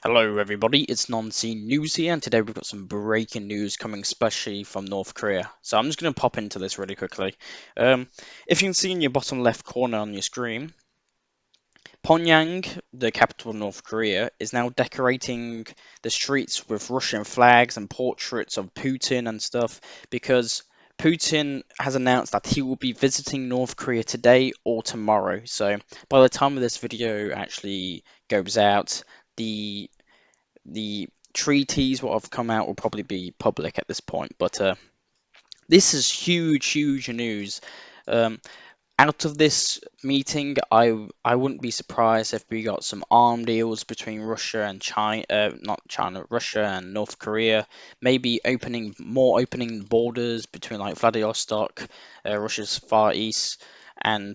Hello everybody, it's Non-Scene News here, and today we've got some breaking news coming especially from North Korea. So I'm just going to pop into this really quickly. If you can see in your bottom left corner on your screen, Pyongyang, the capital of North Korea, is now decorating the streets with Russian flags and portraits of Putin and stuff because Putin has announced that he will be visiting North Korea today or tomorrow. So by the time this video actually goes out, the treaties what have come out will probably be public at this point, but this is huge news. Um, Out of this meeting, I wouldn't be surprised if we got some arm deals between Russia and China, not China, Russia and North Korea. Maybe opening borders between like Vladivostok, Russia's Far East, and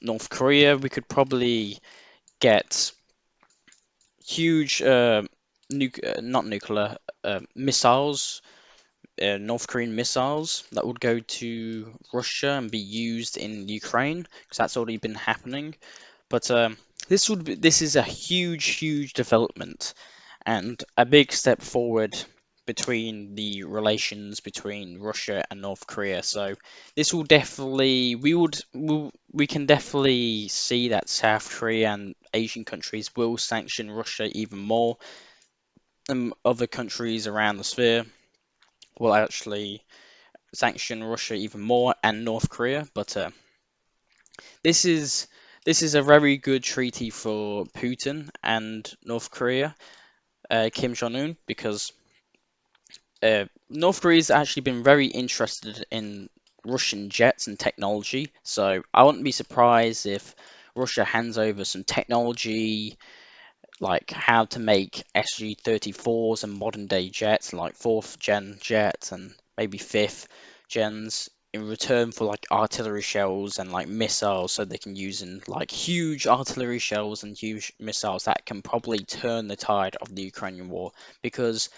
North Korea. We could probably get huge not nuclear missiles, North Korean missiles that would go to Russia and be used in Ukraine because that's already been happening. But this is a huge development and a big step forward between the relations between Russia and North Korea. So this will definitely we can definitely see that South Korea and Asian countries will sanction Russia even more, and other countries around the sphere will actually sanction Russia even more and North Korea. But this is this is a very good treaty for Putin and North Korea, Kim Jong Un, because North Korea's actually been very interested in Russian jets and technology. So I wouldn't be surprised if Russia hands over some technology like how to make SG-34s and modern day jets, like fourth gen jets and maybe fifth gens, in return for like artillery shells and like missiles, so they can use in like huge artillery shells and huge missiles that can probably turn the tide of the Ukrainian war, because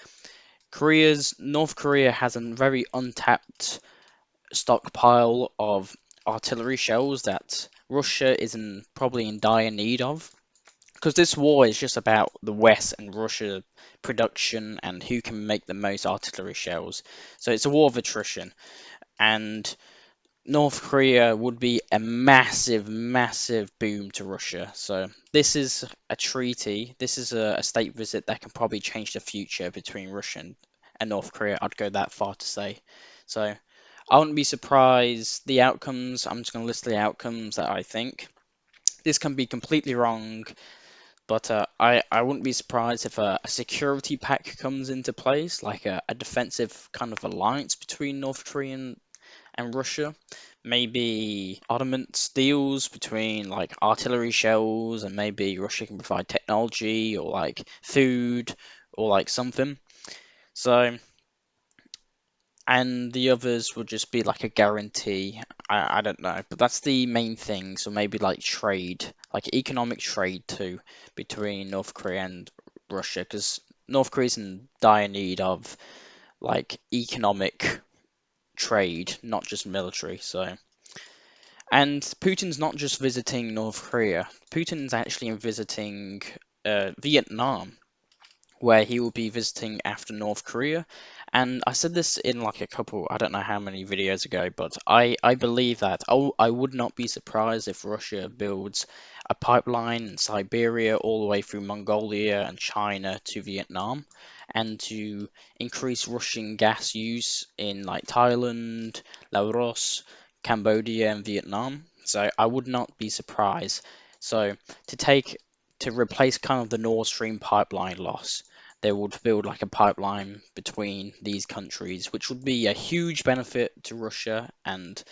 North Korea has a very untapped stockpile of artillery shells that Russia is probably in dire need of, because this war is just about the West and Russia production and who can make the most artillery shells. So it's a war of attrition, and North Korea would be a massive boom to Russia. So this is a treaty, this is a state visit that can probably change the future between Russia and North Korea. I'd go that far to say. So I wouldn't be surprised the outcomes. I'm just going to list the outcomes that I think. This can be completely wrong, but I wouldn't be surprised if a security pact comes into place, like a defensive kind of alliance between North Korea and Russia. Maybe armaments deals between like artillery shells, and maybe Russia can provide technology or like food or like something. So, and the others would just be like a guarantee. I don't know, but that's the main thing. So maybe like trade, like economic trade too, between North Korea and Russia, because North Korea's in dire need of like economic trade, not just military. So, and Putin's not just visiting North Korea. Putin's actually visiting Vietnam, where he will be visiting after North Korea. And I said this in like a couple, I don't know how many videos ago, but I believe that I would not be surprised if Russia builds a pipeline in Siberia all the way through Mongolia and China to Vietnam, and to increase Russian gas use in like Thailand, Laos, Cambodia, and Vietnam. So I would not be surprised. So to take to replace kind of the Nord Stream pipeline loss, they would build like a pipeline between these countries, which would be a huge benefit to Russia, and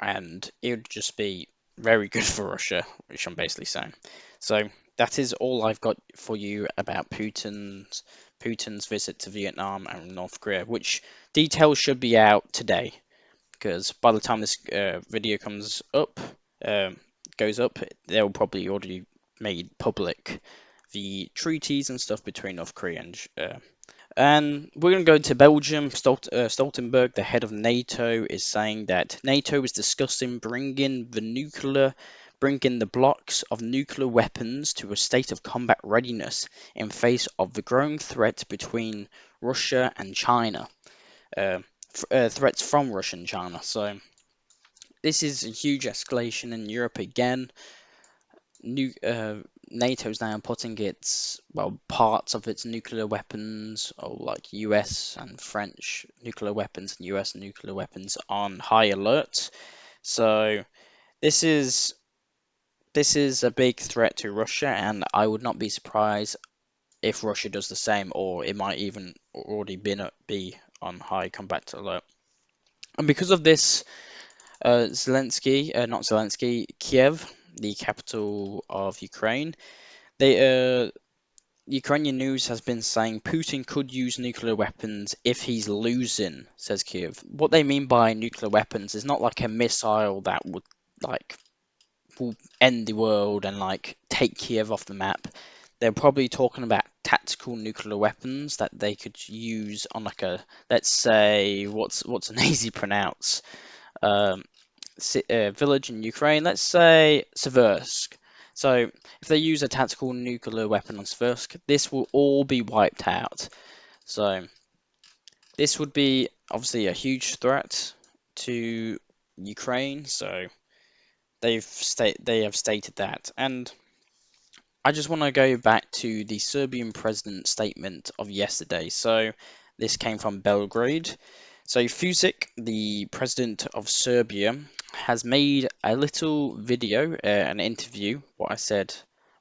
it would just be very good for Russia, which I'm basically saying. So that is all I've got for you about Putin's visit to Vietnam and North Korea, which details should be out today, because by the time this video comes up, goes up, they'll probably already made public the treaties and stuff between North Korea and we're going to go to Belgium. Stoltenberg, the head of NATO, is saying that NATO is discussing bringing the nuclear bringing the blocks of nuclear weapons to a state of combat readiness in face of the growing threat between Russia and China. Uh, Threats from Russia and China. So this is a huge escalation in Europe again. New, NATO's now putting parts of its nuclear weapons, or like US and French nuclear weapons and US nuclear weapons, on high alert. So this is this is a big threat to Russia, and I would not be surprised if Russia does the same, or it might even already be on high combat alert. And because of this, not Zelensky, Kiev, the capital of Ukraine, they Ukrainian news has been saying Putin could use nuclear weapons if he's losing, says Kiev. What they mean by nuclear weapons is not like a missile that like will end the world and like take Kiev off the map. They're probably talking about tactical nuclear weapons that they could use on like a, let's say, what's an easy pronounce um, village in Ukraine. Let's say Seversk. So if they use a tactical nuclear weapon on Seversk, this will all be wiped out. So this would be obviously a huge threat to Ukraine. So they have stated that. And I just want to go back to the Serbian president's statement of yesterday. So this came from Belgrade. So Fusic, the president of Serbia, has made a little video, an interview, what I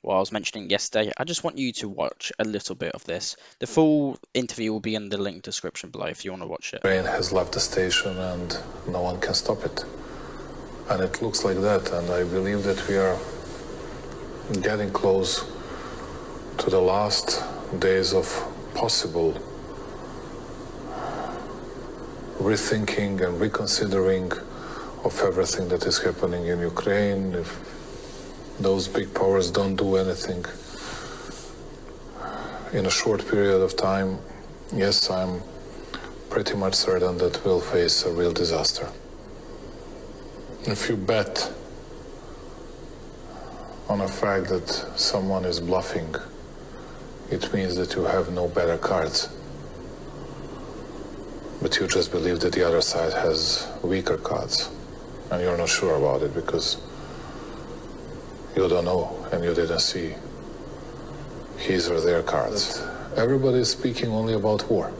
was mentioning yesterday. I just want you to watch a little bit of this. The full interview will be in the link description below if you want to watch it. Train has left the station and no one can stop it. And it looks like that, and I believe that we are getting close to the last days of possible rethinking and reconsidering of everything that is happening in Ukraine. If those big powers don't do anything in a short period of time, yes, I'm pretty much certain that we'll face a real disaster. If you bet on the fact that someone is bluffing, it means that you have no better cards. But you just believe that the other side has weaker cards. And you're not sure about it because you don't know and you didn't see his or their cards. Everybody is speaking only about war.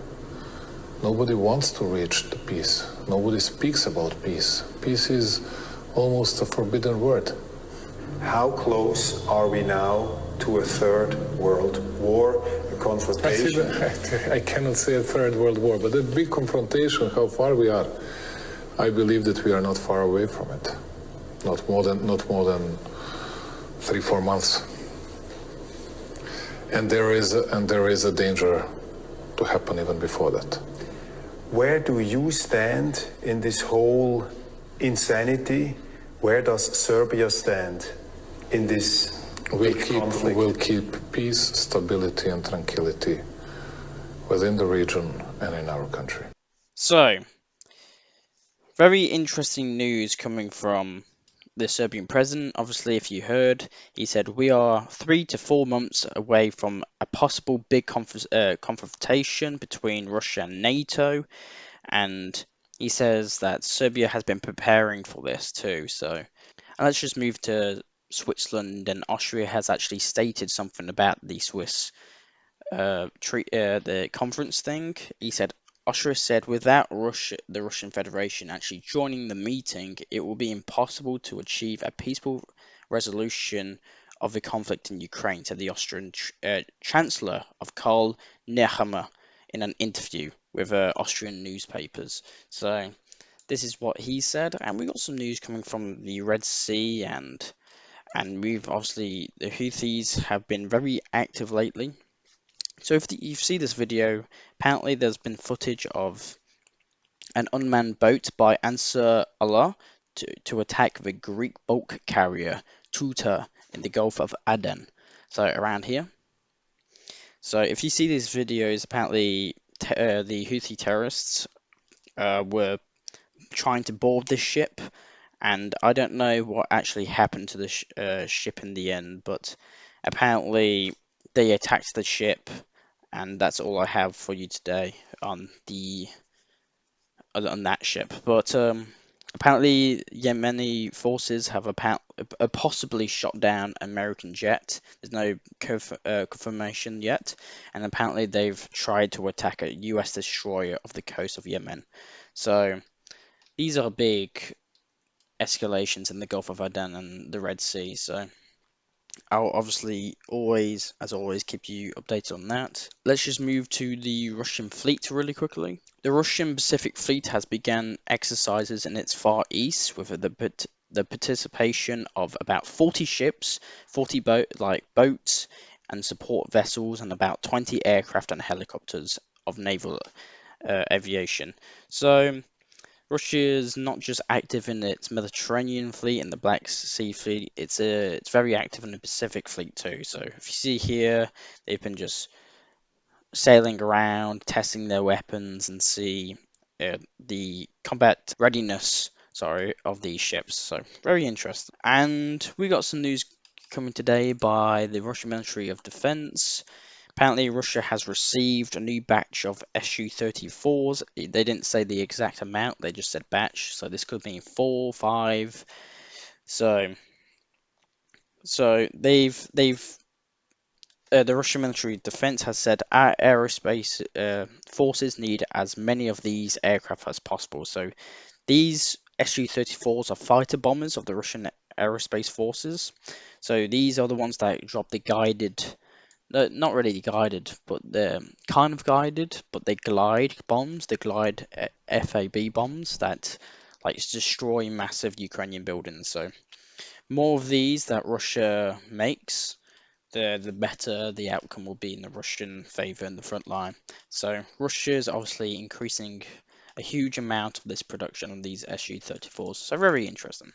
Nobody wants to reach the peace. Nobody speaks about peace. Peace is almost a forbidden word. How close are we now to a third world war, a confrontation? I cannot say a third world war, but a big confrontation, how far we are. I believe that we are not far away from it. Not more than 3-4 months. And there is a danger to happen even before that. Where do you stand in this whole insanity? Where does Serbia stand in this conflict? We'll keep peace, stability and tranquility within the region and in our country. So, very interesting news coming from the Serbian president. Obviously, if you heard, he said we are 3 to 4 months away from a possible big confrontation between Russia and NATO, and he says that Serbia has been preparing for this too. So, and let's just move to Switzerland, and Austria has actually stated something about the Swiss the conference thing. He said, Austria said without the Russian Federation actually joining the meeting, it will be impossible to achieve a peaceful resolution of the conflict in Ukraine, said the Austrian Chancellor of Karl Nehammer in an interview with Austrian newspapers. So this is what he said, and we got some news coming from the Red Sea, and we've obviously the Houthis have been very active lately. So if you see this video, apparently there's been footage of an unmanned boat by Ansar Allah to attack the Greek bulk carrier Tuta in the Gulf of Aden. So around here. So if you see these videos, apparently the Houthi terrorists were trying to board this ship, and I don't know what actually happened to the ship in the end, but apparently they attacked the ship, and that's all I have for you today on the on that ship. But apparently Yemeni forces have possibly shot down American jet. There's no confirmation yet, and apparently they've tried to attack a U.S. destroyer off the coast of Yemen. So these are big escalations in the Gulf of Aden and the Red Sea. So I'll obviously always, as always, keep you updated on that. Let's just move to the Russian fleet really quickly. The Russian Pacific Fleet has begun exercises in its Far East with the participation of about 40 ships, 40 boats and support vessels, and about 20 aircraft and helicopters of naval aviation. So Russia's not just active in its Mediterranean fleet and the Black Sea fleet, it's very active in the Pacific fleet too. So if you see here, they've been just sailing around, testing their weapons, and see the combat readiness, sorry, of these ships. So very interesting. And we got some news coming today by the Russian Ministry of Defense. Apparently, Russia has received a new batch of Su-34s. They didn't say the exact amount; they just said batch. So this could mean 4, 5. So, the Russian military defense has said our aerospace forces need as many of these aircraft as possible. So these Su-34s are fighter bombers of the Russian aerospace forces. So these are the ones that drop the guided, no, not really guided, but they're kind of guided, but they glide bombs. They glide FAB bombs that like destroy massive Ukrainian buildings. So more of these that Russia makes, the better the outcome will be in the Russian favor in the front line. So Russia is obviously increasing a huge amount of this production of these Su-34s. So very interesting.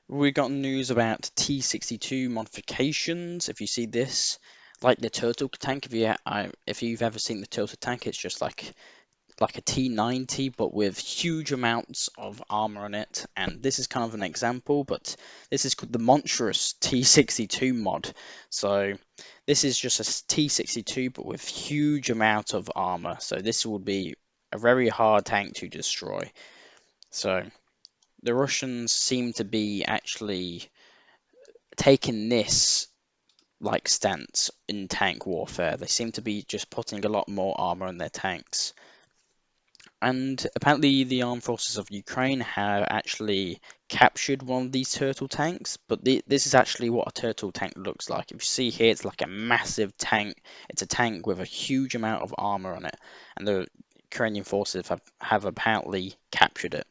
We got news about T-62 modifications. If you see this, like the turtle tank, if you've ever seen the turtle tank, it's just like a T-90 but with huge amounts of armor on it. And this is kind of an example, but this is called the monstrous T-62 mod. So this is just a T-62 but with huge amount of armor. So this would be a very hard tank to destroy. So the Russians seem to be actually taking this like stance in tank warfare. They seem to be just putting a lot more armor on their tanks. And apparently, the armed forces of Ukraine have actually captured one of these turtle tanks. But this is actually what a turtle tank looks like. If you see here, it's like a massive tank. It's a tank with a huge amount of armor on it, and the Ukrainian forces have apparently captured it.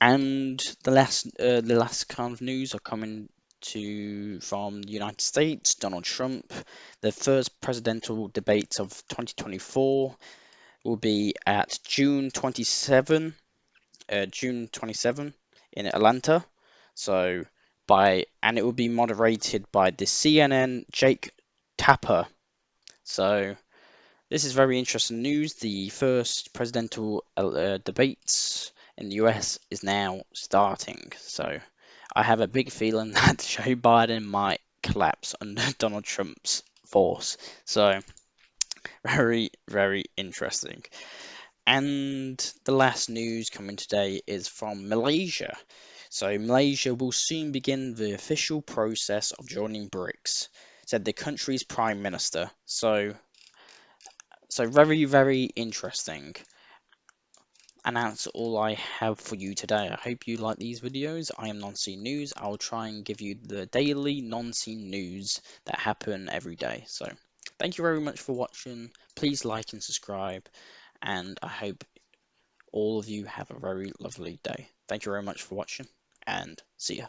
And the last kind of news are coming from the United States. Donald Trump, the first presidential debates of 2024 will be at June 27 in Atlanta. So it will be moderated by the CNN Jake Tapper. So this is very interesting news. The first presidential debates in the US is now starting. So I have a big feeling that Joe Biden might collapse under Donald Trump's force. So very, very interesting. And the last news coming today is from Malaysia. So Malaysia will soon begin the official process of joining BRICS, said the country's prime minister. So very, very interesting. And that's all I have for you today. I hope you like these videos. I am Non-Scene News. I'll try and give you the daily non-scene news that happen every day. So thank you very much for watching. Please like and subscribe. And I hope all of you have a very lovely day. Thank you very much for watching, and see ya.